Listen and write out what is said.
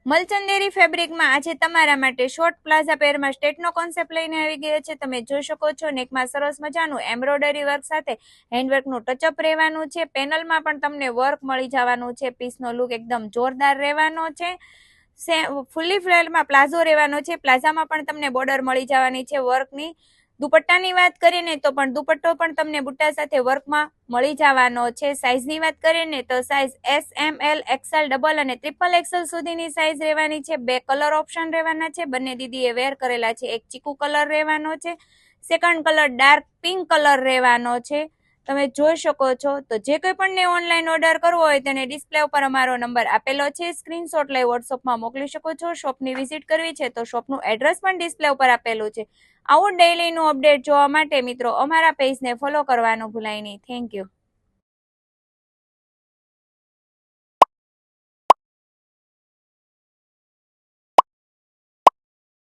મલચંદેરી ફેબ્રિકમાં આજે તમારા માટે શોર્ટ પ્લાઝા પેરમાં સ્ટેટનો કોન્સેપ્ટ લઈને આવી ગયો છે. તમે જોઈ શકો છો નેકમાં સરસ મજાનું એમ્બ્રોઇડરી વર્ક સાથે હેન્ડવર્કનું ટચઅપ રહેવાનું છે. પેનલમાં પણ તમને વર્ક મળી જવાનું છે. પીસનો લુક એકદમ જોરદાર રહેવાનો છે. ફૂલી ફ્લેરમાં પ્લાઝો રહેવાનો છે. પ્લાઝામાં પણ તમને બોર્ડર મળી જવાની છે વર્કની. દુપટ્ટાની વાત કરીએ ને તો પણ દુપટ્ટો પણ તમને બુટ્ટા સાથે વર્કમાં મળી જવાનો છે. સાઇઝની વાત કરીએ ને તો સાઇઝ એસ, એમ, એલ, એક્સએલ, ડબલ અને ટ્રિપલ એક્સએલ સુધીની સાઇઝ રહેવાની છે. બે કલર ઓપ્શન રહેવાના છે. બંને દીદીએ વેર કરેલા છે. એક ચીકુ કલર રહેવાનો છે, second colour dark pink colour રહેવાનો છે. તમે જોઈ શકો છો. તો જે કોઈ પણ ને ઓનલાઈન ઓર્ડર કરવો હોય તેને ડિસ્પ્લે ઉપર અમારો નંબર આપેલો છે. સ્ક્રીનશોટ લઈ વોટ્સઅપમાં મોકલી શકો છો. શોપની વિઝિટ કરવી છે તો શોપનું એડ્રેસ પણ ડિસ્પ્લે ઉપર આપેલું છે. આવું ડેઈલીનું અપડેટ જોવા માટે મિત્રો અમારા પેજને ફોલો કરવાનું ભૂલાય નહીં. Thank you.